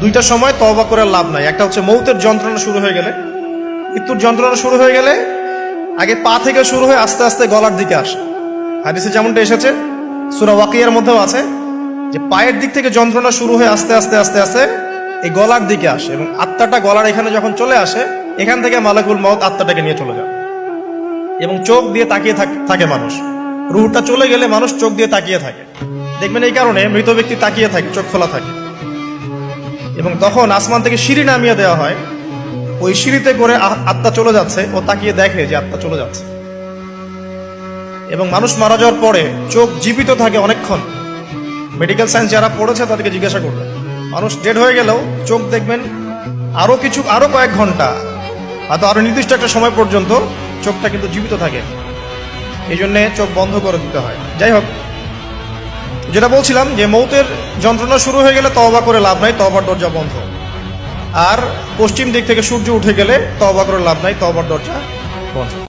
দুইটা সময় তওবা করে লাভ নাই। একটা হচ্ছে মৌতের যন্ত্রণা শুরু হয়ে গেলে, মৃত্যুর যন্ত্রণা শুরু হয়ে গেলে আগে পা থেকে শুরু হয়ে আস্তে আস্তে গলার দিকে আসে। হাদিসে যেমনটা এসেছে, সূরা ওয়াকিয়ার মধ্যেও আছে যে পায়ের দিক থেকে যন্ত্রণা শুরু হয়ে আস্তে আস্তে আস্তে আস্তে এই গলার দিকে আসে, এবং আত্মাটা গলার এখানে যখন চলে আসে, এখান থেকে মালাকুল মউত আত্মাটাকে নিয়ে চলে যায়। এবং চোখ দিয়ে তাকিয়ে থাকে মানুষ, রুহটা চলে গেলে মানুষ চোখ দিয়ে তাকিয়ে থাকে। দেখবেন এই কারণে মৃত ব্যক্তি তাকিয়ে থাকে, চোখ খোলা থাকে। এবং তখন আসমান থেকে সিঁড়ি নামিয়ে দেওয়া হয়, ওই সিঁড়িতে করে আত্মা চলে যাচ্ছে, ও তাকিয়ে দেখে যে আত্মা চলে যাচ্ছে। এবং মানুষ মারা যাওয়ার পরে চোখ জীবিত থাকে অনেকক্ষণ। মেডিকেল সায়েন্স যারা পড়েছে তাদেরকে জিজ্ঞাসা করবে, মানুষ ডেড হয়ে গেলেও চোখ দেখবেন আরো কয়েক ঘন্টা, হয়তো আরো নির্দিষ্ট একটা সময় পর্যন্ত চোখটা কিন্তু জীবিত থাকে। এই জন্যে চোখ বন্ধ করে দিতে হয়। যাই হোক, যেটা বলছিলাম যে মৌতের যন্ত্রণা শুরু হয়ে গেলে তওবা করে লাভ নাই, তওবার দরজা বন্ধ। আর পশ্চিম দিক থেকে সূর্য উঠে গেলে তওবা করে লাভ নাই, তওবার দরজা বন্ধ।